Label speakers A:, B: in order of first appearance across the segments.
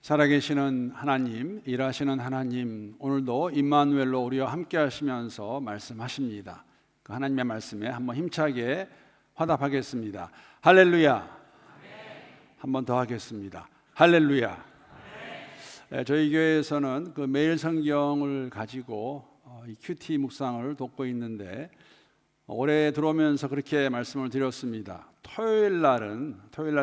A: 살아계시는 하나님, 일하시는 하나님, 오늘도 임마누엘로 우리와 함께 하시면서 말씀하십니다. 그 하나님의 말씀에 한번 힘차게 화답하겠습니다. 할렐루야. 한번 더 하겠습니다. 할렐루야. 저희 교회에서는 그 매일 성경을 가지고 이 큐티 묵상을 돕고 있는데, 올해 들어오면서 그렇게 말씀을 드렸습니다. 토요일 날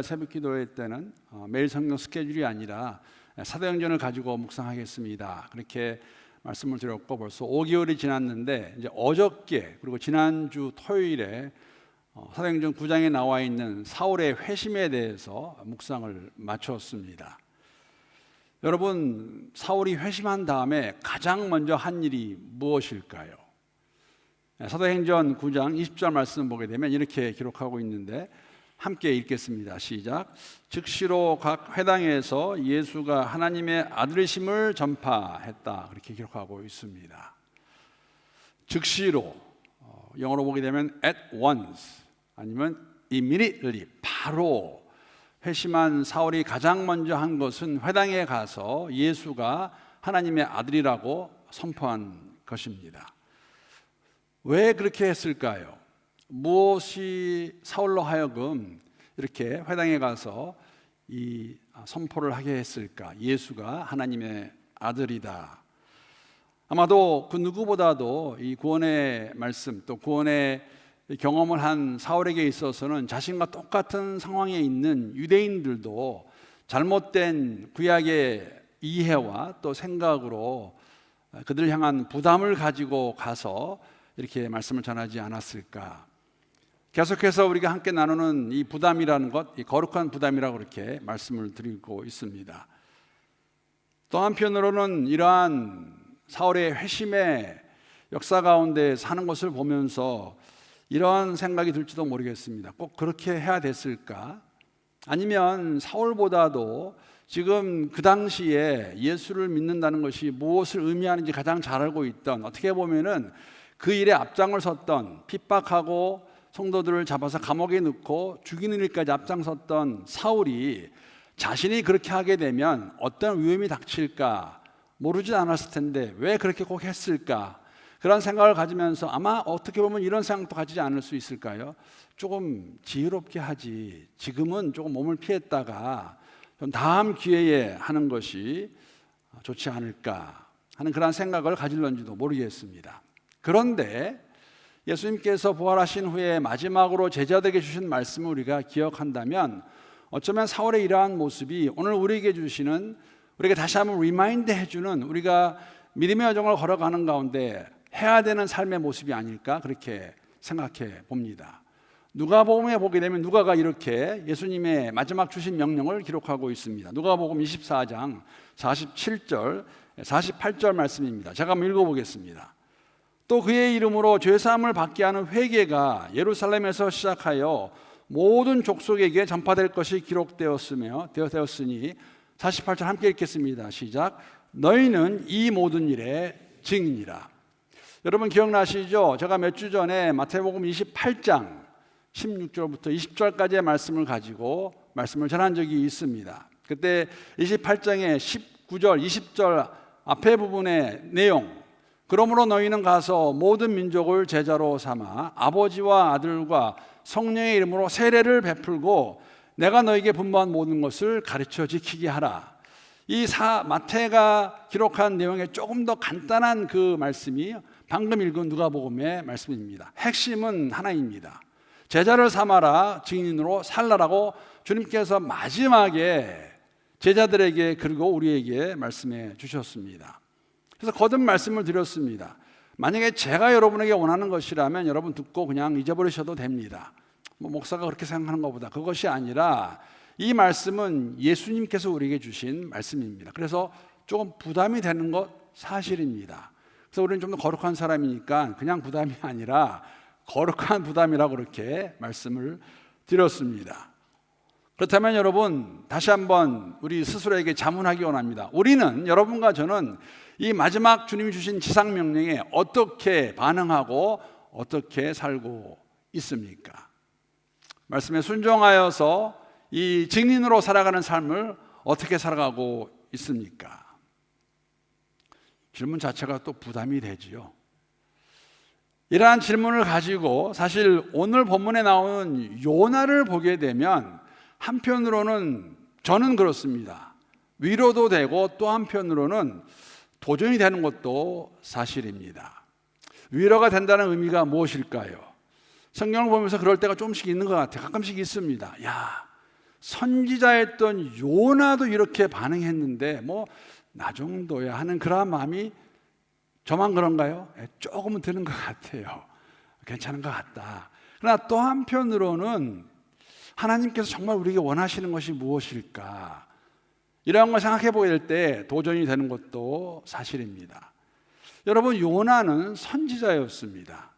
A: 새벽 기도회 때는 매일 성경 스케줄이 아니라 사도행전을 가지고 묵상하겠습니다. 그렇게 말씀을 드렸고 벌써 5개월이 지났는데, 이제 어저께 그리고 지난주 토요일에 사도행전 9장에 나와 있는 사울의 회심에 대해서 묵상을 마쳤습니다. 여러분, 사울이 회심한 다음에 가장 먼저 한 일이 무엇일까요? 사도행전 9장 20절 말씀 보게 되면 이렇게 기록하고 있는데, 함께 읽겠습니다. 시작. 즉시로 각 회당에서 예수가 하나님의 아들이심을 전파했다. 그렇게 기록하고 있습니다. 즉시로, 영어로 보게 되면 at once 아니면 immediately, 바로 회심한 사울이 가장 먼저 한 것은 회당에 가서 예수가 하나님의 아들이라고 선포한 것입니다. 왜 그렇게 했을까요? 무엇이 사울로 하여금 이렇게 회당에 가서 이 선포를 하게 했을까? 예수가 하나님의 아들이다. 아마도 그 누구보다도 이 구원의 말씀, 또 구원의 경험을 한 사울에게 있어서는 자신과 똑같은 상황에 있는 유대인들도 잘못된 구약의 이해와 또 생각으로 그들을 향한 부담을 가지고 가서 이렇게 말씀을 전하지 않았을까. 계속해서 우리가 함께 나누는 이 부담이라는 것, 이 거룩한 부담이라고 그렇게 말씀을 드리고 있습니다. 또 한편으로는 이러한 사울의 회심의 역사 가운데 사는 것을 보면서 이러한 생각이 들지도 모르겠습니다. 꼭 그렇게 해야 됐을까? 아니면 사울보다도 지금 그 당시에 예수를 믿는다는 것이 무엇을 의미하는지 가장 잘 알고 있던, 어떻게 보면은 그 일에 앞장을 섰던, 핍박하고 성도들을 잡아서 감옥에 넣고 죽이는 일까지 앞장섰던 사울이 자신이 그렇게 하게 되면 어떤 위험이 닥칠까 모르지 않았을 텐데 왜 그렇게 꼭 했을까? 그런 생각을 가지면서 아마 어떻게 보면 이런 생각도 가지지 않을 수 있을까요? 조금 지혜롭게 하지, 지금은 조금 몸을 피했다가 좀 다음 기회에 하는 것이 좋지 않을까 하는 그런 생각을 가질런지도 모르겠습니다. 그런데 예수님께서 부활하신 후에 마지막으로 제자들에게 주신 말씀을 우리가 기억한다면, 어쩌면 사울의 이러한 모습이 오늘 우리에게 주시는, 우리에게 다시 한번 리마인드 해주는, 우리가 믿음의 여정을 걸어가는 가운데 해야 되는 삶의 모습이 아닐까, 그렇게 생각해 봅니다. 누가복음에 보게 되면 누가가 이렇게 예수님의 마지막 주신 명령을 기록하고 있습니다. 누가복음 24장 47절 48절 말씀입니다. 제가 한번 읽어보겠습니다. 또 그의 이름으로 죄사함을 받게 하는 회개가 예루살렘에서 시작하여 모든 족속에게 전파될 것이 되었으니, 48절 함께 읽겠습니다. 시작. 너희는 이 모든 일의 증인이라. 여러분 기억나시죠? 제가 몇 주 전에 마태복음 28장 16절부터 20절까지의 말씀을 가지고 말씀을 전한 적이 있습니다. 그때 28장의 19절, 20절 앞에 부분의 내용, 그러므로 너희는 가서 모든 민족을 제자로 삼아 아버지와 아들과 성령의 이름으로 세례를 베풀고 내가 너희에게 분부한 모든 것을 가르쳐 지키게 하라. 이 마태가 기록한 내용에 조금 더 간단한 그 말씀이 방금 읽은 누가복음의 말씀입니다. 핵심은 하나입니다. 제자를 삼아라, 증인으로 살라라고 주님께서 마지막에 제자들에게 그리고 우리에게 말씀해 주셨습니다. 그래서 거듭 말씀을 드렸습니다. 만약에 제가 여러분에게 원하는 것이라면 여러분 듣고 그냥 잊어버리셔도 됩니다. 목사가 그렇게 생각하는 것보다, 그것이 아니라 이 말씀은 예수님께서 우리에게 주신 말씀입니다. 그래서 조금 부담이 되는 것 사실입니다. 그래서 우리는 좀 더 거룩한 사람이니까 그냥 부담이 아니라 거룩한 부담이라고 그렇게 말씀을 드렸습니다. 그렇다면 여러분, 다시 한번 우리 스스로에게 자문하기 원합니다. 우리는, 여러분과 저는 이 마지막 주님이 주신 지상명령에 어떻게 반응하고 어떻게 살고 있습니까? 말씀에 순종하여서 이 증인으로 살아가는 삶을 어떻게 살아가고 있습니까? 질문 자체가 또 부담이 되지요. 이러한 질문을 가지고 사실 오늘 본문에 나오는 요나를 보게 되면 한편으로는 저는 그렇습니다. 위로도 되고 또 한편으로는 도전이 되는 것도 사실입니다. 위로가 된다는 의미가 무엇일까요? 성경을 보면서 그럴 때가 조금씩 있는 것 같아요. 가끔씩 있습니다. 야, 선지자였던 요나도 이렇게 반응했는데 뭐 나 정도야 하는 그런 마음이 저만 그런가요? 조금은 드는 것 같아요. 괜찮은 것 같다. 그러나 또 한편으로는 하나님께서 정말 우리에게 원하시는 것이 무엇일까? 이런 걸 생각해 보게 될 때 도전이 되는 것도 사실입니다. 여러분, 요나는 선지자였습니다.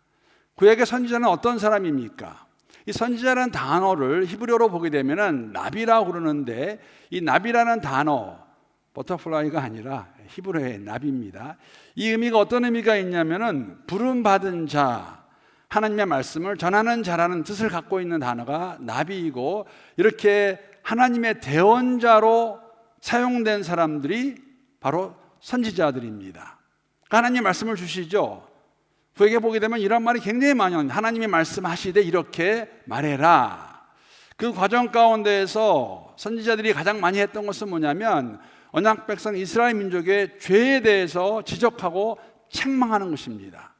A: 그에게 선지자는 어떤 사람입니까? 이 선지자라는 단어를 히브리어로 보게 되면은 나비라고 그러는데, 이 나비라는 단어, 버터플라이가 아니라 히브리어의 나비입니다. 이 의미가 어떤 의미가 있냐면은 부름받은 자, 하나님의 말씀을 전하는 자라는 뜻을 갖고 있는 단어가 나비이고, 이렇게 하나님의 대언자로 사용된 사람들이 바로 선지자들입니다. 하나님 말씀을 주시죠. 그에게 보게 되면 이런 말이 굉장히 많이 나옵니다. 하나님이 말씀하시되 이렇게 말해라. 그 과정 가운데에서 선지자들이 가장 많이 했던 것은 뭐냐면 언약 백성 이스라엘 민족의 죄에 대해서 지적하고 책망하는 것입니다.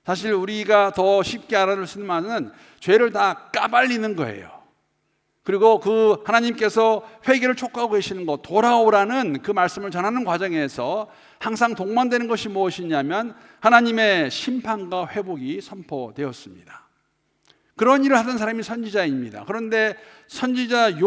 A: 사실 우리가 더 쉽게 알아들 수 있는 말은 죄를 다 까발리는 거예요. 그리고 그 하나님께서 회개를 촉구하고 계시는 것, 돌아오라는 그 말씀을 전하는 과정에서 항상 동반되는 것이 무엇이냐면 하나님의 심판과 회복이 선포되었습니다. 그런 일을 하던 사람이 선지자입니다. 그런데 선지자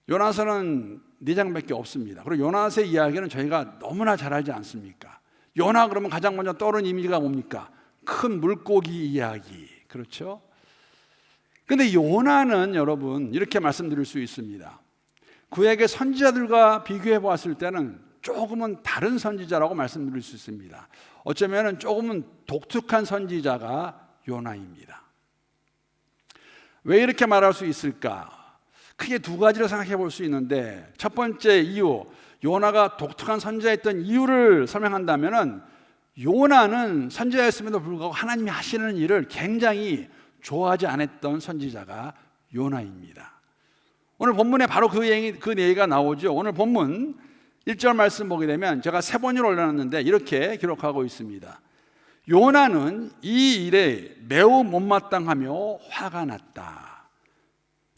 A: 요나서는 4장밖에 없습니다. 그리고 요나서의 이야기는 저희가 너무나 잘 알지 않습니까? 요나 그러면 가장 먼저 떠오르는 이미지가 뭡니까? 큰 물고기 이야기, 그렇죠? 근데 요나는 여러분 이렇게 말씀드릴 수 있습니다. 그에게 선지자들과 비교해 보았을 때는 조금은 다른 선지자라고 말씀드릴 수 있습니다. 어쩌면 조금은 독특한 선지자가 요나입니다. 왜 이렇게 말할 수 있을까? 크게 두 가지로 생각해 볼 수 있는데, 첫 번째 이유, 요나가 독특한 선지자였던 이유를 설명한다면 요나는 선지자였음에도 불구하고 하나님이 하시는 일을 굉장히 좋아하지 않았던 선지자가 요나입니다. 오늘 본문에 바로 그 얘기가 나오죠. 오늘 본문 1절 말씀 보게 되면 제가 3번을 올려놨는데 이렇게 기록하고 있습니다. 요나는 이 일에 매우 못마땅하며 화가 났다.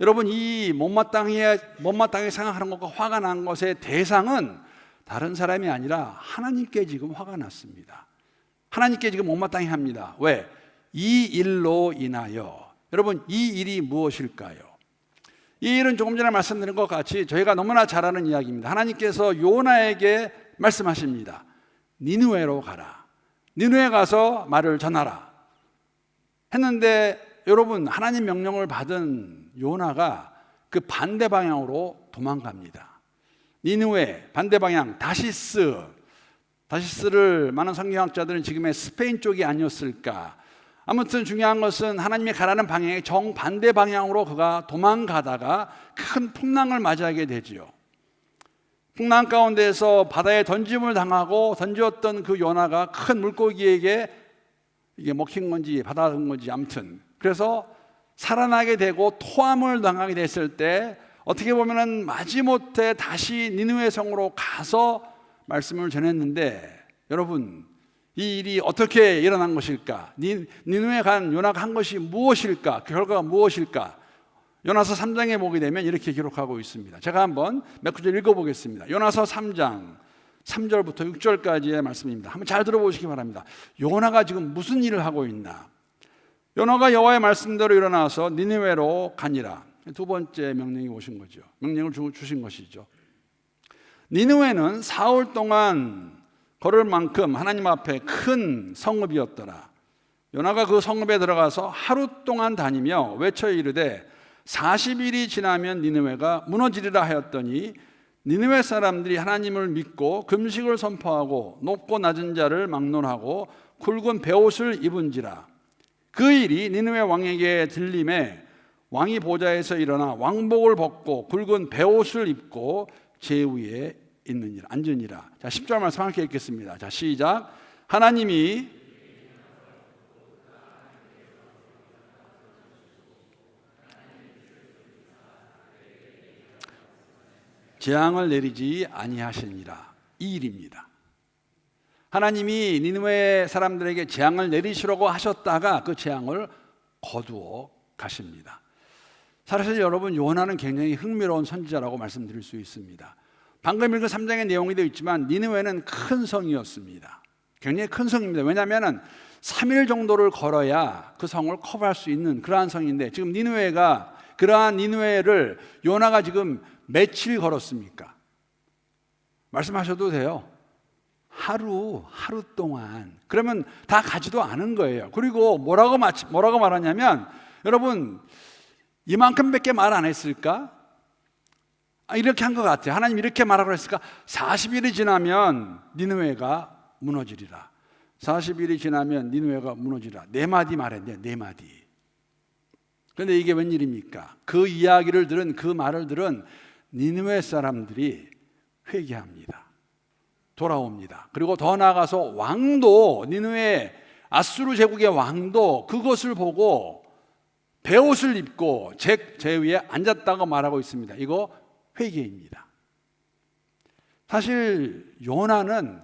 A: 여러분, 이 못마땅하게 생각하는 것과 화가 난 것의 대상은 다른 사람이 아니라 하나님께 지금 화가 났습니다. 하나님께 지금 못마땅해 합니다. 왜? 이 일로 인하여. 여러분, 이 일이 무엇일까요? 이 일은 조금 전에 말씀드린 것 같이 저희가 너무나 잘 아는 이야기입니다. 하나님께서 요나에게 말씀하십니다. 니느웨로 가라. 니느웨 가서 말을 전하라. 했는데 여러분, 하나님 명령을 받은 요나가 그 반대 방향으로 도망갑니다. 니느웨 반대 방향, 다시스를 많은 성경학자들은 지금의 스페인 쪽이 아니었을까. 아무튼 중요한 것은 하나님이 가라는 방향의 정반대 방향으로 그가 도망가다가 큰 풍랑을 맞이하게 되지요. 풍랑 가운데에서 바다에 던짐을 당하고 던졌던 그 요나가 큰 물고기에게 이게 먹힌 건지 받아든 건지 아무튼 그래서 살아나게 되고 토함을 당하게 됐을 때 어떻게 보면은 마지못해 다시 니느웨 성으로 가서 말씀을 전했는데, 여러분, 이 일이 어떻게 일어난 것일까? 니느웨 간 요나가 한 것이 무엇일까? 그 결과가 무엇일까? 요나서 3장에 보게 되면 이렇게 기록하고 있습니다. 제가 한번 몇 구절 읽어보겠습니다. 요나서 3장 3절부터 6절까지의 말씀입니다. 한번 잘 들어보시기 바랍니다. 요나가 지금 무슨 일을 하고 있나? 요나가 여호와의 말씀대로 일어나서 니느웨로 가니라. 두 번째 명령이 오신 거죠. 명령을 주신 것이죠. 니느웨는 사흘 동안 걸을 만큼 하나님 앞에 큰 성읍이었더라. 요나가 그 성읍에 들어가서 하루 동안 다니며 외쳐 이르되 40일이 지나면 니느웨가 무너지리라 하였더니 니느웨 사람들이 하나님을 믿고 금식을 선포하고 높고 낮은 자를 막론하고 굵은 베옷을 입은지라. 그 일이 니느웨 왕에게 들림에 왕이 보좌에서 일어나 왕복을 벗고 굵은 베옷을 입고 제 위에 앉으니라. 자, 10절 말씀 함께 읽겠습니다. 자, 시작. 하나님이 재앙을 내리지 아니하시니라. 이 일입니다. 하나님이 니느웨 사람들에게 재앙을 내리시려고 하셨다가 그 재앙을 거두어 가십니다. 사실 여러분, 요나는 굉장히 흥미로운 선지자라고 말씀드릴 수 있습니다. 방금 읽은 3장의 내용이 되어 있지만 니느웨는 큰 성이었습니다. 굉장히 큰 성입니다. 왜냐하면 3일 정도를 걸어야 그 성을 커버할 수 있는 그러한 성인데, 지금 니느웨가, 그러한 니느웨를 요나가 지금 며칠 걸었습니까? 말씀하셔도 돼요. 하루 동안. 그러면 다 가지도 않은 거예요. 그리고 뭐라고 말하냐면, 여러분, 이만큼밖에 말 안 했을까? 이렇게 한 것 같아요. 하나님 이렇게 말하고 했을까? 40일이 지나면 니느웨가 무너지리라. 40일이 지나면 니느웨가 무너지리라. 4마디 말했네요. 4마디. 그런데 이게 웬일입니까? 그 이야기를 들은, 그 말을 들은 니느웨 사람들이 회개합니다. 돌아옵니다. 그리고 더 나아가서 왕도, 니느웨 아수르 제국의 왕도 그것을 보고 베옷을 입고 제 위에 앉았다고 말하고 있습니다. 이거 회개입니다. 사실 요나는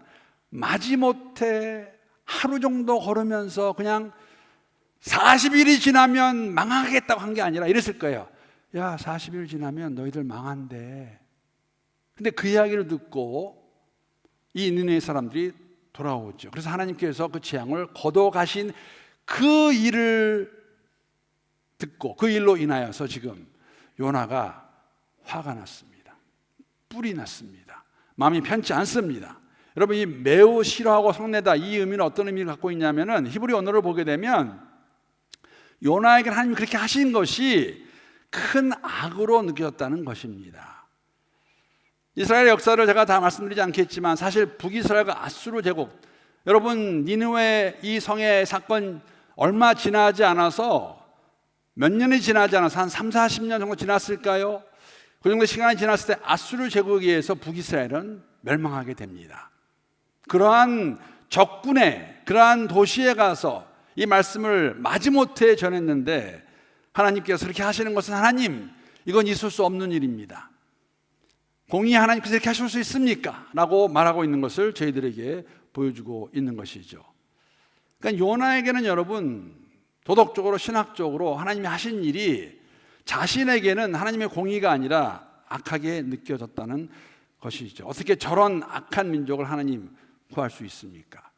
A: 마지못해 하루 정도 걸으면서 그냥 40일이 지나면 망하겠다고 한 게 아니라 이랬을 거예요. 야, 40일 지나면 너희들 망한대. 근데 그 이야기를 듣고 이 니느웨 사람들이 돌아오죠. 그래서 하나님께서 그 재앙을 거둬 가신 그 일을 듣고, 그 일로 인하여서 지금 요나가 화가 났습니다. 뿔이 났습니다. 마음이 편치 않습니다. 여러분, 이 매우 싫어하고 성내다, 이 의미는 어떤 의미를 갖고 있냐면은, 히브리 언어를 보게 되면 요나에게 하나님이 그렇게 하신 것이 큰 악으로 느껴졌다는 것입니다. 이스라엘 역사를 제가 다 말씀드리지 않겠지만, 사실 북이스라엘과 아수르 제국, 여러분, 니느웨 이 성의 사건 얼마 지나지 않아서, 몇 년이 지나지 않아서 한 3, 40년 정도 지났을까요? 그 정도 시간이 지났을 때 아수르 제국에 의해서 북이스라엘은 멸망하게 됩니다. 그러한 적군의 그러한 도시에 가서 이 말씀을 마지못해 전했는데, 하나님께서 그렇게 하시는 것은, 하나님, 이건 있을 수 없는 일입니다. 공의 하나님께서 이렇게 하실 수 있습니까? 라고 말하고 있는 것을 저희들에게 보여주고 있는 것이죠. 그러니까 요나에게는 여러분, 도덕적으로 신학적으로 하나님이 하신 일이 자신에게는 하나님의 공의가 아니라 악하게 느껴졌다는 것이죠. 어떻게 저런 악한 민족을 하나님 구할 수 있습니까?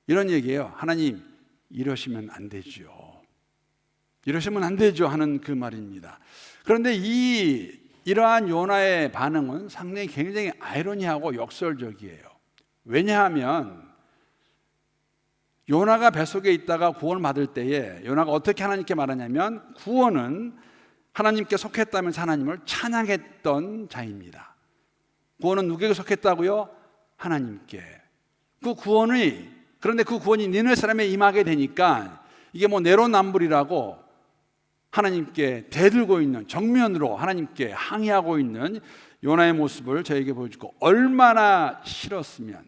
A: 이런 얘기예요. 하나님, 이러시면 안 되죠. 이러시면 안 되죠 하는 그 말입니다. 그런데 이러한 요나의 반응은 상당히 굉장히 아이러니하고 역설적이에요. 왜냐하면 요나가 뱃속에 있다가 구원을 받을 때에 요나가 어떻게 하나님께 말하냐면, 구원은 하나님께 속했다면서 하나님을 찬양했던 자입니다. 구원은 누구에게 속했다고요? 하나님께. 그런데 그 구원이 니느웨 사람에 임하게 되니까 이게 뭐 내로남불이라고 하나님께 대들고 있는, 정면으로 하나님께 항의하고 있는 요나의 모습을 저에게 보여주고, 얼마나 싫었으면,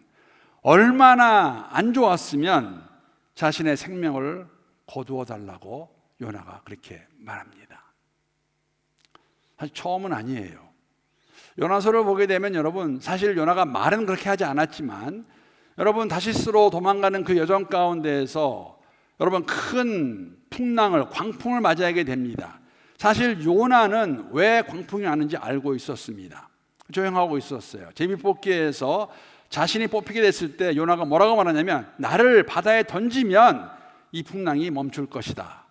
A: 얼마나 안 좋았으면 자신의 생명을 거두어 달라고 요나가 그렇게 말합니다. 사실 처음은 아니에요. 요나서를 보게 되면 여러분, 사실 요나가 말은 그렇게 하지 않았지만, 여러분, 다시스로 도망가는 그 여정 가운데에서 여러분, 큰 풍랑을, 광풍을 맞이하게 됩니다. 사실 요나는 왜 광풍이 나는지 알고 있었습니다. 조용하고 있었어요. 제비뽑기에서 자신이 뽑히게 됐을 때 요나가 뭐라고 말하냐면, 나를 바다에 던지면 이 풍랑이 멈출 것이다.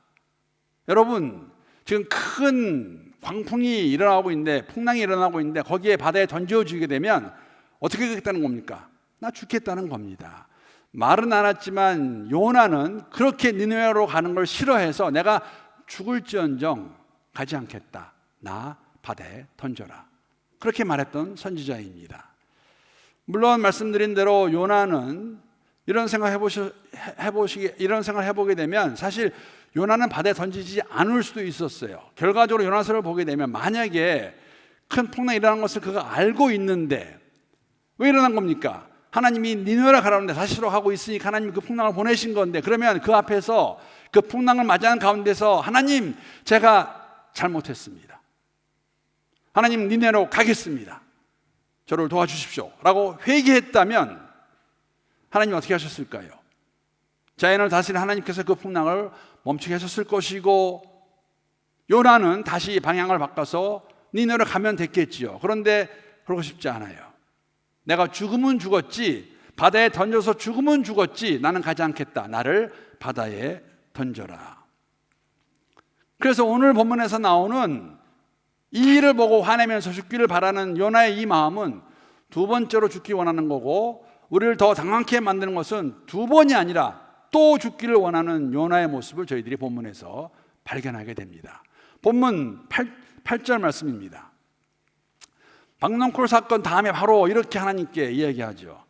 A: 여러분, 지금 큰 광풍이 일어나고 있는데, 풍랑이 일어나고 있는데, 거기에 바다에 던져주게 되면 어떻게 되겠다는 겁니까? 나 죽겠다는 겁니다. 말은 안 했지만 요나는 그렇게 니느웨로 가는 걸 싫어해서, 내가 죽을지언정 가지 않겠다. 나 바다에 던져라. 그렇게 말했던 선지자입니다. 물론 말씀드린 대로 요나는 이런 생각 해보게 되면, 사실 요나는 바다에 던지지 않을 수도 있었어요. 결과적으로 요나서를 보게 되면 만약에 큰 풍랑이 일어난 것을 그가 알고 있는데 왜 일어난 겁니까? 하나님이 니느웨로 가라는데 다시로 하고 있으니까 하나님이 그 풍랑을 보내신 건데, 그러면 그 앞에서 그 풍랑을 맞이하는 가운데서 하나님, 제가 잘못했습니다. 하나님, 니느웨로 가겠습니다. 저를 도와주십시오 라고 회개했다면 하나님이 어떻게 하셨을까요? 자연을 다스리는 하나님께서 그 풍랑을 멈추게 하셨을 것이고, 요나는 다시 방향을 바꿔서 니느웨로 가면 됐겠지요. 그런데 그러고 싶지 않아요. 내가 죽으면 죽었지, 바다에 던져서 죽으면 죽었지, 나는 가지 않겠다. 나를 바다에 던져라. 그래서 오늘 본문에서 나오는 이 일을 보고 화내면서 죽기를 바라는 요나의 이 마음은 두 번째로 죽기 원하는 거고, 우리를 더 당황케 만드는 것은 두 번이 아니라 또 죽기를 원하는 요나의 모습을 저희들이 본문에서 발견하게 됩니다. 본문 8절 말씀입니다. 박농쿨 사건 다음에 바로 이렇게 하나님께 이야기하죠.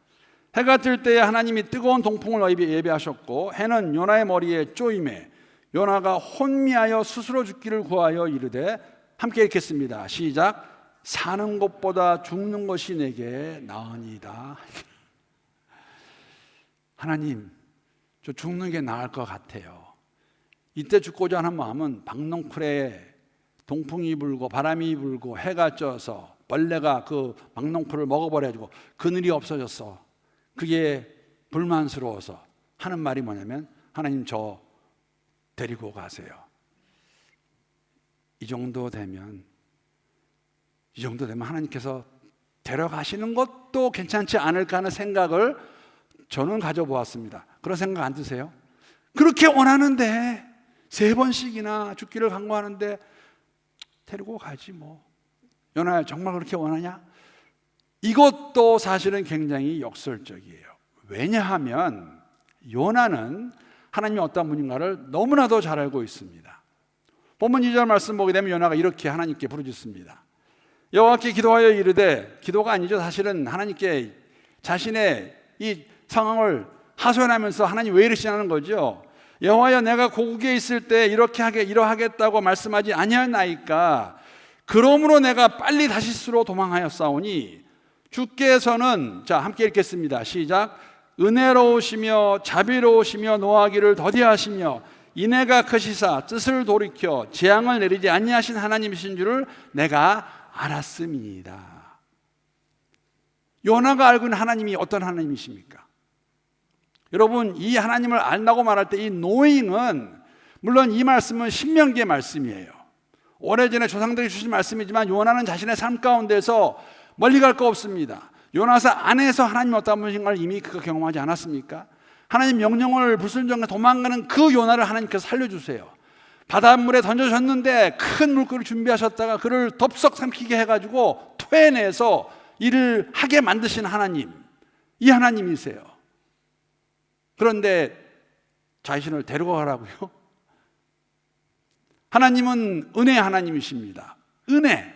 A: 해가 뜰 때에 하나님이 뜨거운 동풍을 예비하셨고 해는 요나의 머리에 쪼임에 요나가 혼미하여 스스로 죽기를 구하여 이르되, 함께 읽겠습니다. 시작. 사는 것보다 죽는 것이 내게 나으니이다. 하나님, 저 죽는 게 나을 것 같아요. 이때 죽고자 하는 마음은 박농쿨에 동풍이 불고 바람이 불고 해가 쪄서 벌레가 그 박농쿨을 먹어버려가지고 그늘이 없어졌어. 그게 불만스러워서 하는 말이 뭐냐면, 하나님, 저 데리고 가세요. 이 정도 되면 하나님께서 데려가시는 것도 괜찮지 않을까 하는 생각을 저는 가져보았습니다. 그런 생각 안 드세요? 그렇게 원하는데 3번씩이나 죽기를 간구하는데 데리고 가지 뭐. 요나야, 정말 그렇게 원하냐? 이것도 사실은 굉장히 역설적이에요. 왜냐하면 요나는 하나님이 어떤 분인가를 너무나도 잘 알고 있습니다. 본문 2절 말씀 보게 되면 요나가 이렇게 하나님께 부르짖습니다. 여호와께 기도하여 이르되, 기도가 아니죠. 사실은 하나님께 자신의 이 상황을 하소연하면서 하나님 왜 이러시냐는 거죠. 여호와여, 내가 고국에 있을 때 이러하겠다고 말씀하지 아니하나이까? 그러므로 내가 빨리 다시스로 도망하였사오니 주께서는, 자 함께 읽겠습니다. 시작. 은혜로우시며 자비로우시며 노하기를 더디하시며 인애가 크시사 뜻을 돌이켜 재앙을 내리지 아니하신 하나님이신 줄을 내가 알았음이니이다. 요나가 알고 있는 하나님이 어떤 하나님이십니까? 여러분, 이 하나님을 안다고 말할 때 이 노잉은, 물론 이 말씀은 신명기의 말씀이에요. 오래전에 조상들이 주신 말씀이지만 요나는 자신의 삶 가운데서 멀리 갈 거 없습니다. 요나서 안에서 하나님 어떤 분인가를 이미 그가 경험하지 않았습니까? 하나님 명령을 불순종해 도망가는 그 요나를 하나님께서 살려주세요. 바닷물에 던져졌는데 큰 물고기를 준비하셨다가 그를 덥석 삼키게 해가지고 토해내서 일을 하게 만드신 하나님, 이 하나님이세요. 그런데 자신을 데리고 가라고요? 하나님은 은혜 하나님이십니다. 은혜,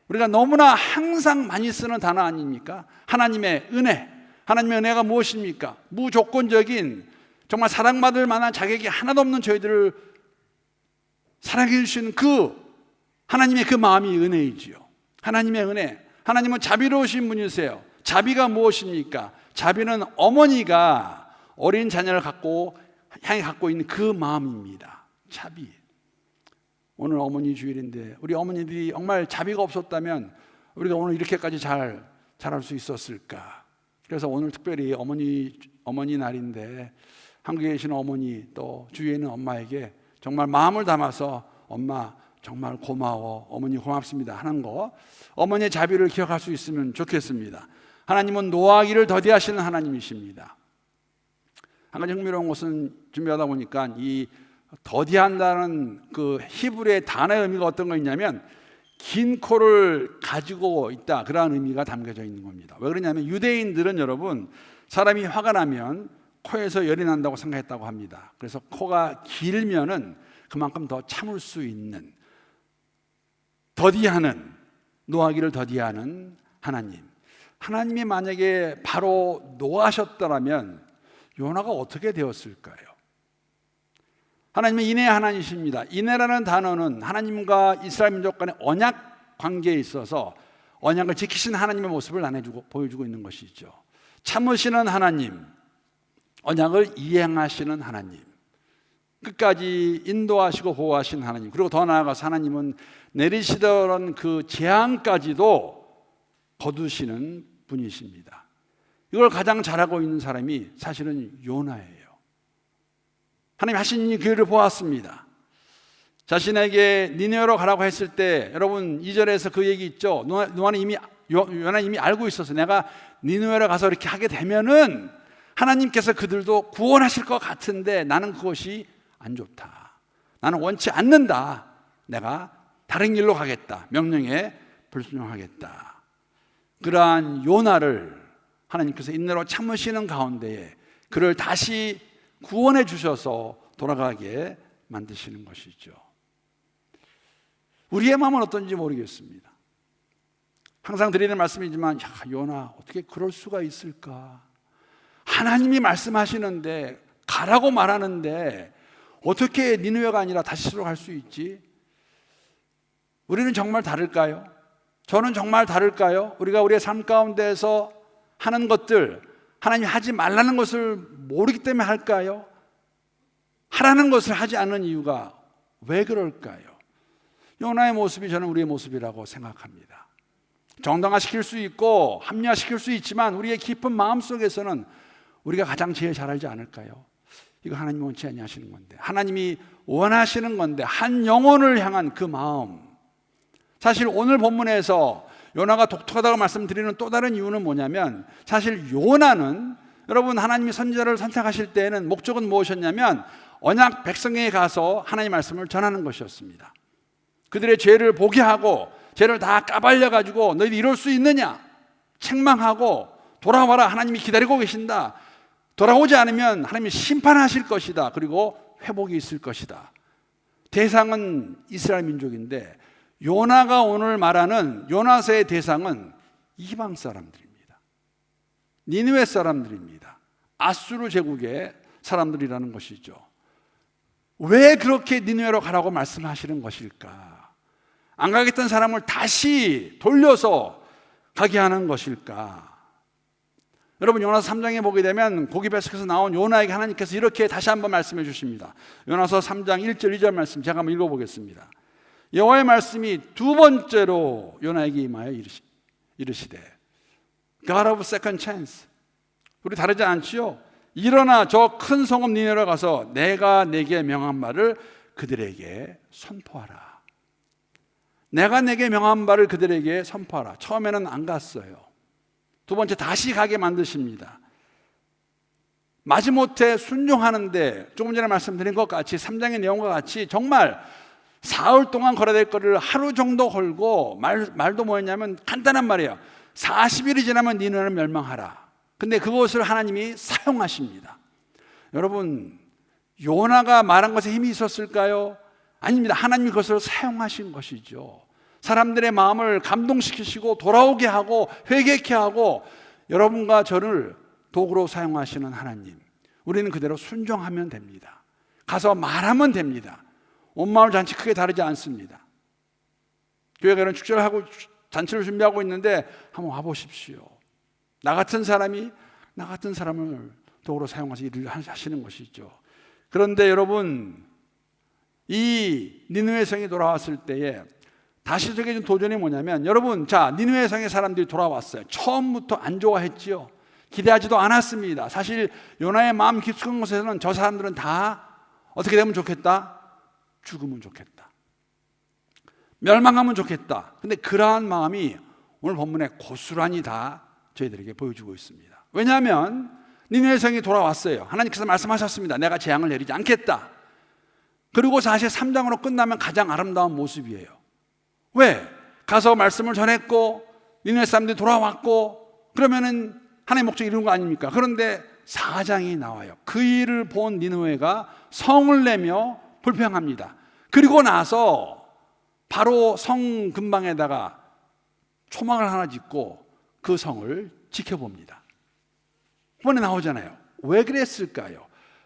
A: 우리가 너무나 항상 많이 쓰는 단어 아닙니까? 하나님의 은혜. 하나님의 은혜가 무엇입니까? 무조건적인, 정말 사랑받을 만한 자격이 하나도 없는 저희들을 사랑해 주시는 그 하나님의 그 마음이 은혜이지요. 하나님의 은혜. 하나님은 자비로우신 분이세요. 자비가 무엇입니까? 자비는 어머니가 어린 자녀를 향해 갖고 있는 그 마음입니다. 자비. 오늘 어머니 주일인데 우리 어머니들이 정말 자비가 없었다면 우리가 오늘 이렇게까지 자랄 수 있었을까? 그래서 오늘 특별히 어머니 날인데 한국에 계신 어머니, 또 주위에 있는 엄마에게 정말 마음을 담아서 엄마 정말 고마워, 어머니 고맙습니다 하는 거, 어머니의 자비를 기억할 수 있으면 좋겠습니다. 하나님은 노하기를 더디하시는 하나님이십니다. 한 가지 흥미로운 것은 준비하다 보니까 이 더디한다는 그 히브리의 단어의 의미가 어떤 거 있냐면 긴 코를 가지고 있다, 그러한 의미가 담겨져 있는 겁니다. 왜 그러냐면 유대인들은 여러분, 사람이 화가 나면 코에서 열이 난다고 생각했다고 합니다. 그래서 코가 길면은 그만큼 더 참을 수 있는, 더디하는, 노하기를 더디하는 하나님. 하나님이 만약에 바로 노하셨더라면 요나가 어떻게 되었을까요? 하나님은 인내의 하나님이십니다. 인내라는 단어는 하나님과 이스라엘 민족 간의 언약 관계에 있어서 언약을 지키신 하나님의 모습을 보여주고 있는 것이죠. 참으시는 하나님, 언약을 이행하시는 하나님, 끝까지 인도하시고 보호하시는 하나님, 그리고 더 나아가서 하나님은 내리시던 그 재앙까지도 거두시는 분이십니다. 이걸 가장 잘하고 있는 사람이 사실은 요나예요. 하나님 하신 이 기회를 보았습니다. 자신에게 니느웨로 가라고 했을 때, 여러분 2절에서 그 얘기 있죠. 요나는 이미 알고 있어서 내가 니느웨로 가서 이렇게 하게 되면은 하나님께서 그들도 구원하실 것 같은데 나는 그것이 안 좋다. 나는 원치 않는다. 내가 다른 길로 가겠다. 명령에 불순종하겠다. 그러한 요나를 하나님께서 인내로 참으시는 가운데에 그를 다시 구원해 주셔서 돌아가게 만드시는 것이죠. 우리의 마음은 어떤지 모르겠습니다. 항상 드리는 말씀이지만, 야, 요나 어떻게 그럴 수가 있을까? 하나님이 말씀하시는데, 가라고 말하는데 어떻게 니느웨가 아니라 다시스로 갈 수 있지? 우리는 정말 다를까요? 저는 정말 다를까요? 우리가 우리의 삶 가운데에서 하는 것들, 하나님이 하지 말라는 것을 모르기 때문에 할까요? 하라는 것을 하지 않는 이유가 왜 그럴까요? 요나의 모습이 저는 우리의 모습이라고 생각합니다. 정당화시킬 수 있고 합리화시킬 수 있지만 우리의 깊은 마음속에서는 우리가 가장 제일 잘 알지 않을까요? 이거 하나님이 원치 아니하시는 건데, 하나님이 원하시는 건데, 한 영혼을 향한 그 마음. 사실 오늘 본문에서 요나가 독특하다고 말씀드리는 또 다른 이유는 뭐냐면, 사실 요나는, 여러분 하나님이 선지자를 선택하실 때에는 목적은 무엇이었냐면 언약 백성에게 가서 하나님의 말씀을 전하는 것이었습니다. 그들의 죄를 보게 하고 죄를 다 까발려 가지고 너희들 이럴 수 있느냐 책망하고 돌아와라, 하나님이 기다리고 계신다, 돌아오지 않으면 하나님이 심판하실 것이다, 그리고 회복이 있을 것이다. 대상은 이스라엘 민족인데 요나가 오늘 말하는 요나서의 대상은 이방 사람들입니다. 니느웨 사람들입니다. 아수르 제국의 사람들이라는 것이죠. 왜 그렇게 니느웨로 가라고 말씀하시는 것일까? 안 가겠던 사람을 다시 돌려서 가게 하는 것일까? 여러분 요나서 3장에 보게 되면 고기 뱃속에서 나온 요나에게 하나님께서 이렇게 다시 한번 말씀해 주십니다. 요나서 3장 1절 2절 말씀 제가 한번 읽어보겠습니다. 여호와의 말씀이 두 번째로 요나에게 임하여 이르시되, God of second chance. 우리 다르지 않지요? 일어나 저 큰 성읍 니느웨로 가서 내가 내게 명한 말을 그들에게 선포하라. 내가 내게 명한 바를 그들에게 선포하라. 처음에는 안 갔어요. 두 번째 다시 가게 만드십니다. 마지못해 순종하는데 조금 전에 말씀드린 것 같이 3장의 내용과 같이 정말 사흘 동안 걸어야 될 거리를 하루 정도 걸고 말도 뭐였냐면 간단한 말이에요. 40일이 지나면 니느웨는 멸망하라. 근데 그것을 하나님이 사용하십니다. 여러분 요나가 말한 것에 힘이 있었을까요? 아닙니다. 하나님이 그것을 사용하신 것이죠. 사람들의 마음을 감동시키시고 돌아오게 하고 회개케 하고 여러분과 저를 도구로 사용하시는 하나님, 우리는 그대로 순종하면 됩니다. 가서 말하면 됩니다. 온 마을 잔치 크게 다르지 않습니다. 교회가 이런 축제를 하고 잔치를 준비하고 있는데 한번 와보십시오. 나 같은 사람이 나 같은 사람을 도구로 사용해서 일을 하시는 것이죠. 그런데 여러분 이 니느웨 성이 돌아왔을 때에 다시 적해준 도전이 뭐냐면, 여러분 자 니느웨 성의 사람들이 돌아왔어요. 처음부터 안 좋아했지요. 기대하지도 않았습니다. 사실 요나의 마음 깊숙한 곳에서는 저 사람들은 다 어떻게 되면 좋겠다? 죽으면 좋겠다, 멸망하면 좋겠다. 근데 그러한 마음이 오늘 본문에 고스란히 다 저희들에게 보여주고 있습니다. 왜냐하면 니느웨 성이 돌아왔어요. 하나님께서 말씀하셨습니다. 내가 재앙을 내리지 않겠다. 그리고 사실 3장으로 끝나면 가장 아름다운 모습이에요. 왜? 가서 말씀을 전했고 니느웨 사람들이 돌아왔고 그러면은 하나님의 목적이 이룬 거 아닙니까? 그런데 4장이 나와요. 그 일을 본 니느웨가 성을 내며 불평합니다. 그리고 나서 바로 성 근방에다가 초막을 하나 짓고 그 성을 지켜봅니다. 이번에 나오잖아요. 왜 그랬을까요?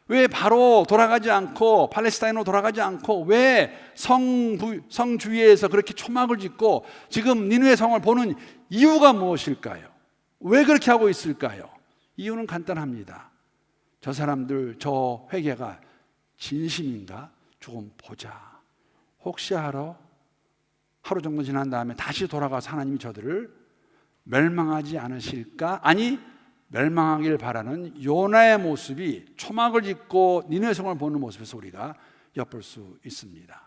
A: 왜 바로 돌아가지 않고 팔레스타인으로 돌아가지 않고 왜 성주위에서 그렇게 초막을 짓고 지금 니느웨 성을 보는 이유가 무엇일까요? 왜 그렇게 하고 있을까요? 이유는 간단합니다. 저 사람들 저 회개가 진심인가 조금 보자. 혹시 하루 정도 지난 다음에 다시 돌아가서 하나님이 저들을 멸망하지 않으실까? 아니 멸망하길 바라는 요나의 모습이 초막을 짓고 니느웨 성을 보는 모습에서 우리가 엿볼 수 있습니다.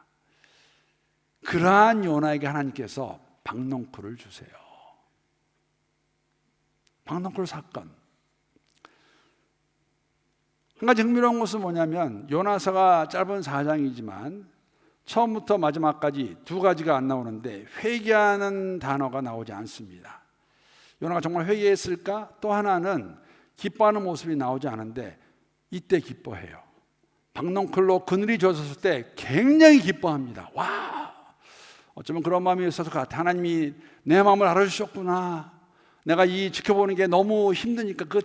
A: 그러한 요나에게 하나님께서 박농쿨을 주세요. 박농쿨 사건. 한 가지 흥미로운 것은 뭐냐면 요나서가 짧은 4장이지만 처음부터 마지막까지 두 가지가 안 나오는데 회개하는 단어가 나오지 않습니다. 요나가 정말 회개했을까? 또 하나는 기뻐하는 모습이 나오지 않은데 이때 기뻐해요. 박농쿨로 그늘이 젖었을 때 굉장히 기뻐합니다. 와, 어쩌면 그런 마음이 있어서 하나님이 내 마음을 알아주셨구나. 내가 이 지켜보는 게 너무 힘드니까 그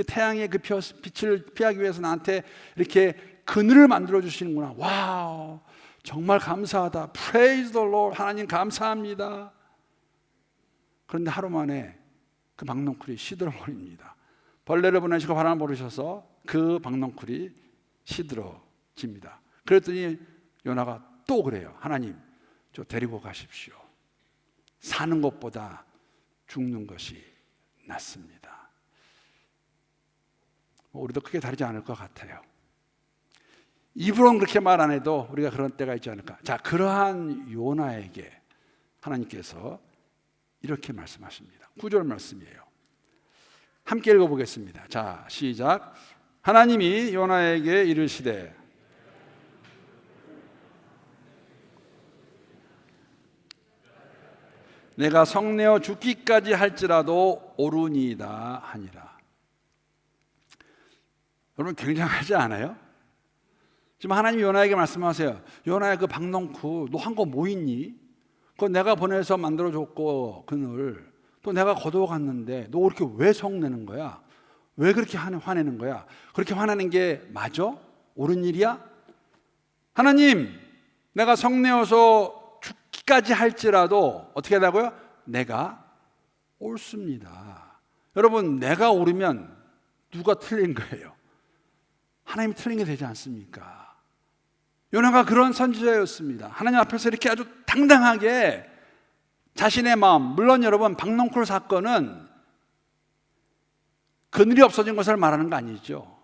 A: 태양의 그 빛을 피하기 위해서 나한테 이렇게 그늘을 만들어 주시는구나. 와우, 정말 감사하다. Praise the Lord. 하나님 감사합니다. 그런데 하루 만에 그 박농쿨이 시들어버립니다. 벌레를 보내시고 바람을 부르셔서 그 박농쿨이 시들어집니다. 그랬더니 요나가 또 그래요. 하나님, 저 데리고 가십시오. 사는 것보다 죽는 것이 낫습니다. 우리도 크게 다르지 않을 것 같아요. 입으로는 그렇게 말 안 해도 우리가 그런 때가 있지 않을까. 자, 그러한 요나에게 하나님께서 이렇게 말씀하십니다. 9절 말씀이에요. 함께 읽어보겠습니다. 자, 시작. 하나님이 요나에게 이르시되 내가 성내어 죽기까지 할지라도 오르니이다 하니라. 여러분 굉장하지 않아요? 지금 하나님이 요나에게 말씀하세요. 요나야, 그 박농쿨 너 한 거 뭐 있니? 그거 내가 보내서 만들어줬고 그늘 또 내가 거두어갔는데 너 그렇게 왜 성내는 거야? 왜 그렇게 화내는 거야? 그렇게 화내는 게 맞아? 옳은 일이야? 하나님, 내가 성내어서 죽기까지 할지라도 어떻게 하라고요? 내가 옳습니다. 여러분, 내가 옳으면 누가 틀린 거예요? 하나님이 틀린 게 되지 않습니까? 요나가 그런 선지자였습니다. 하나님 앞에서 이렇게 아주 당당하게 자신의 마음, 물론 여러분 박농쿨 사건은 그늘이 없어진 것을 말하는 거 아니죠.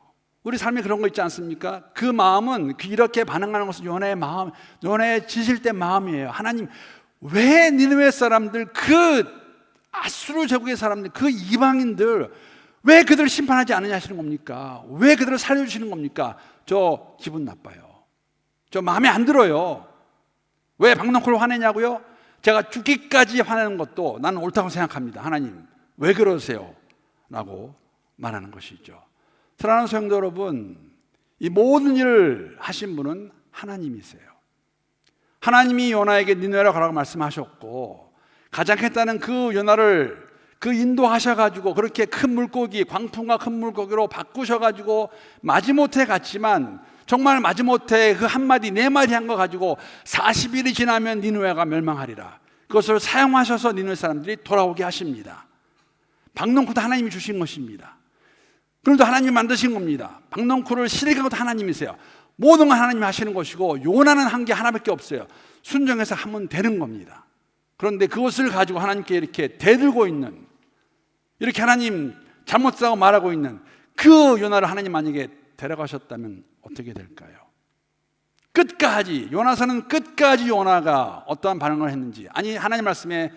A: 우리 삶에 그런 거 있지 않습니까? 그 마음은 이렇게 반응하는 것은 요나의 마음, 요나의 지실된 마음이에요. 하나님, 왜 니느웨 사람들, 그 아수르 제국의 사람들, 그 이방인들 왜 그들을 심판하지 않느냐 하시는 겁니까? 왜 그들을 살려주시는 겁니까? 저 기분 나빠요. 저 마음에 안 들어요. 왜 박농쿨을 화내냐고요? 제가 죽기까지 화내는 것도 나는 옳다고 생각합니다. 하나님, 왜 그러세요? 라고 말하는 것이죠. 사랑하는 성도 여러분, 이 모든 일을 하신 분은 하나님이세요. 하나님이 요나에게 니느웨로 가라고 말씀하셨고 가장 했다는 그 요나를 그 인도하셔가지고 그렇게 큰 물고기, 광풍과 큰 물고기로 바꾸셔가지고 마지못해 갔지만 정말 마지못해 그 한마디 네 마디 한 거 가지고 40일이 지나면 니느웨가 멸망하리라. 그것을 사용하셔서 니느웨 사람들이 돌아오게 하십니다. 박농쿨도 하나님이 주신 것입니다. 그런데 하나님이 만드신 겁니다. 박농쿨을 실행한 것도 하나님이세요. 모든 건 하나님이 하시는 것이고 요나는 한 게 하나밖에 없어요. 순종해서 하면 되는 겁니다. 그런데 그것을 가지고 하나님께 이렇게 대들고 있는, 이렇게 하나님 잘못했다고 말하고 있는 그 요나를 하나님 만약에 데려가셨다면 어떻게 될까요? 끝까지, 요나서는 끝까지 요나가 어떠한 반응을 했는지, 아니 하나님 말씀에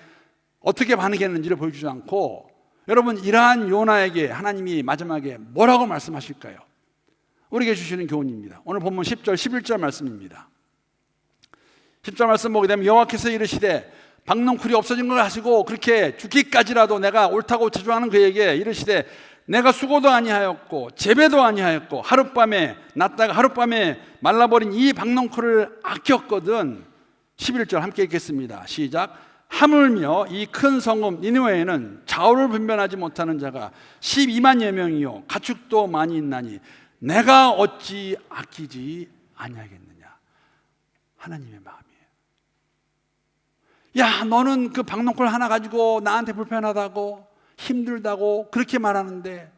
A: 어떻게 반응했는지를 보여주지 않고, 여러분 이러한 요나에게 하나님이 마지막에 뭐라고 말씀하실까요? 우리에게 주시는 교훈입니다. 오늘 본문 10절 11절 말씀입니다. 10절 말씀 보게 되면 여호와께서 이르시되 박농쿨이 없어진 걸 하시고 그렇게 죽기까지라도 내가 옳다고 주장하는 그에게 이르시되 내가 수고도 아니하였고 재배도 아니하였고 하룻밤에 났다가 하룻밤에 말라버린 이 박농쿨을 아꼈거든. 11절 함께 읽겠습니다. 시작. 하물며 이 큰 성읍 니느웨에는 좌우를 분별하지 못하는 자가 12만여 명이요 가축도 많이 있나니 내가 어찌 아끼지 아니하겠느냐. 하나님의 마음이에요. 야, 너는 그 박농골 하나 가지고 나한테 불편하다고 힘들다고 그렇게 말하는데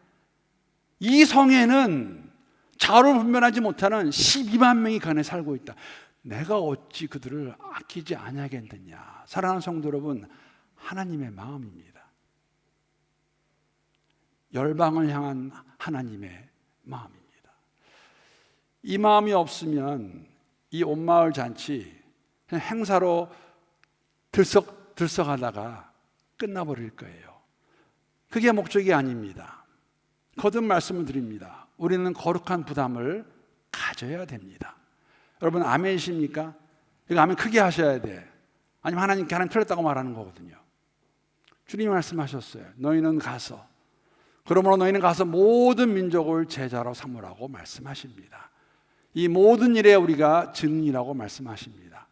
A: 이 성에는 좌우분별하지 못하는 12만 명이 그 안에 살고 있다. 내가 어찌 그들을 아끼지 아니하겠느냐. 사랑하는 성도 여러분, 하나님의 마음입니다. 열방을 향한 하나님의 마음입니다. 이 마음이 없으면 이 온마을 잔치 그냥 행사로 들썩하다가 끝나버릴 거예요. 그게 목적이 아닙니다. 거듭 말씀을 드립니다. 우리는 거룩한 부담을 가져야 됩니다. 여러분 아멘이십니까? 이거 아멘 크게 하셔야 돼. 아니면 하나님께 하나님 틀렸다고 말하는 거거든요. 주님이 말씀하셨어요. 너희는 가서, 그러므로 너희는 가서 모든 민족을 제자로 삼으라고 말씀하십니다. 이 모든 일에 우리가 증인이라고 말씀하십니다.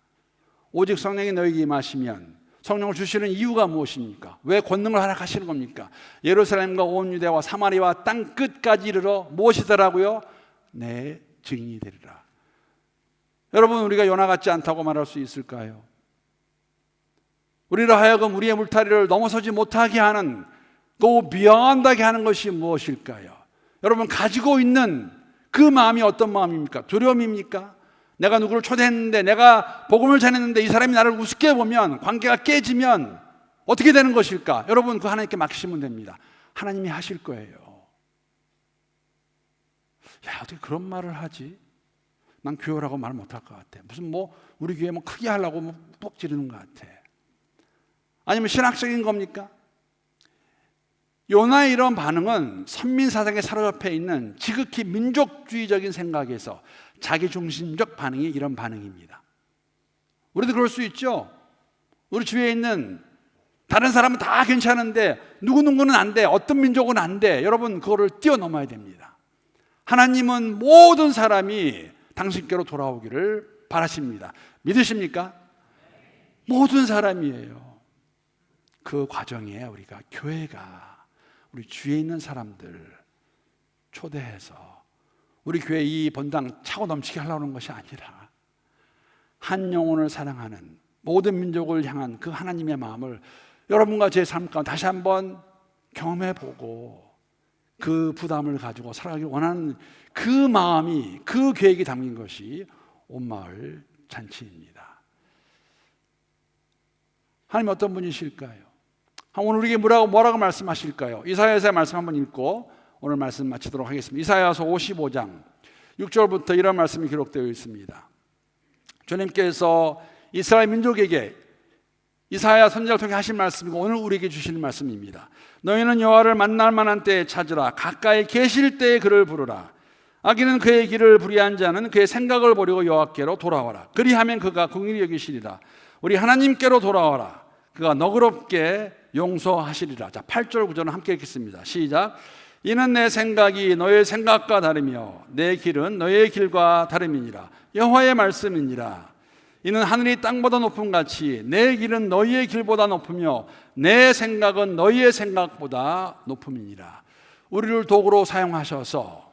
A: 오직 성령이 너희에게 임하시면, 성령을 주시는 이유가 무엇입니까? 왜 권능을 허락하시는 겁니까? 예루살렘과 온 유대와 사마리아 땅 끝까지 이르러 무엇이더라고요? 내 증인이 되리라. 여러분, 우리가 요나 같지 않다고 말할 수 있을까요? 우리로 하여금 우리의 물타리를 넘어서지 못하게 하는, 또 미워한다게 하는 것이 무엇일까요? 여러분, 가지고 있는 그 마음이 어떤 마음입니까? 두려움입니까? 내가 누구를 초대했는데, 내가 복음을 전했는데 이 사람이 나를 우습게 보면, 관계가 깨지면 어떻게 되는 것일까? 여러분, 그 하나님께 맡기시면 됩니다. 하나님이 하실 거예요. 야, 어떻게 그런 말을 하지? 난 교회라고 말 못할 것 같아. 무슨 우리 교회 크게 하려고 뻑 지르는 것 같아. 아니면 신학적인 겁니까? 요나의 이런 반응은 선민사상에 사로잡혀 있는 지극히 민족주의적인 생각에서 자기중심적 반응이 이런 반응입니다. 우리도 그럴 수 있죠. 우리 주위에 있는 다른 사람은 다 괜찮은데 누구누구는 안 돼, 어떤 민족은 안 돼. 여러분, 그거를 뛰어넘어야 됩니다. 하나님은 모든 사람이 당신께로 돌아오기를 바라십니다. 믿으십니까? 모든 사람이에요. 그 과정에 우리가 교회가 우리 주위에 있는 사람들 초대해서 우리 교회 이 본당 차고 넘치게 하려는 것이 아니라 한 영혼을 사랑하는 모든 민족을 향한 그 하나님의 마음을 여러분과 제 삶 가운데 다시 한번 경험해보고 그 부담을 가지고 살아가길 원하는 그 마음이, 그 계획이 담긴 것이 온마을 잔치입니다. 하나님 어떤 분이실까요? 오늘 우리에게 뭐라고 말씀하실까요? 이사야서의 말씀 한번 읽고 오늘 말씀 마치도록 하겠습니다. 이사야서 55장 6절부터 이런 말씀이 기록되어 있습니다. 주님께서 이스라엘 민족에게 이사야 선지자를 통해 하신 말씀이고 오늘 우리에게 주시는 말씀입니다. 너희는 여호와를 만날 만한 때에 찾으라. 가까이 계실 때에 그를 부르라. 악인은 그의 길을 불의한 자는 그의 생각을 버리고 여호와께로 돌아와라. 그리하면 그가 긍휼히 여기시리라. 우리 하나님께로 돌아와라. 그가 너그럽게 용서하시리라. 자, 8절 9절은 함께 읽겠습니다. 시작. 이는 내 생각이 너의 생각과 다르며 내 길은 너의 길과 다름이니라. 여호와의 말씀이니라. 이는 하늘이 땅보다 높음 같이 내 길은 너희의 길보다 높으며 내 생각은 너희의 생각보다 높음이니라. 우리를 도구로 사용하셔서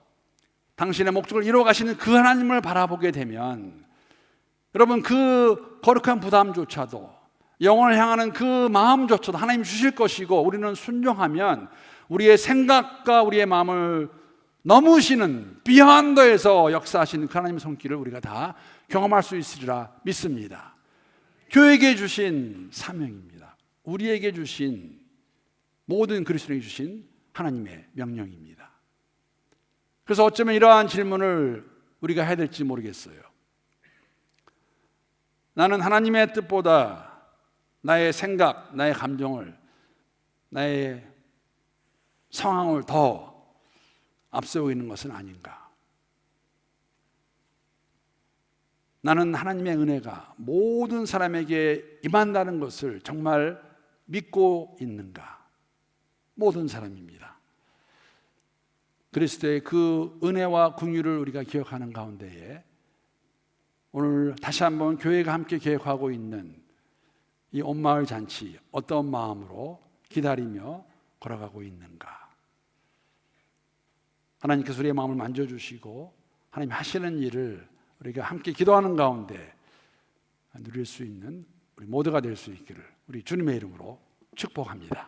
A: 당신의 목적을 이루어 가시는 그 하나님을 바라보게 되면 여러분, 그 거룩한 부담조차도, 영혼을 향하는 그 마음조차도 하나님 주실 것이고, 우리는 순종하면 우리의 생각과 우리의 마음을 넘으시는 비하인더에서 역사하시는 그 하나님의 손길을 우리가 다 경험할 수 있으리라 믿습니다. 교회에게 주신 사명입니다. 우리에게 주신, 모든 그리스도인에게 주신 하나님의 명령입니다. 그래서 어쩌면 이러한 질문을 우리가 해야 될지 모르겠어요. 나는 하나님의 뜻보다 나의 생각, 나의 감정을, 나의 상황을 더 앞세우고 있는 것은 아닌가? 나는 하나님의 은혜가 모든 사람에게 임한다는 것을 정말 믿고 있는가? 모든 사람입니다. 그리스도의 그 은혜와 긍휼을 우리가 기억하는 가운데에 오늘 다시 한번 교회가 함께 계획하고 있는 이 온마을 잔치, 어떤 마음으로 기다리며 걸어가고 있는가? 하나님께서 우리의 마음을 만져주시고 하나님 하시는 일을 우리가 함께 기도하는 가운데 누릴 수 있는 우리 모두가 될 수 있기를 우리 주님의 이름으로 축복합니다.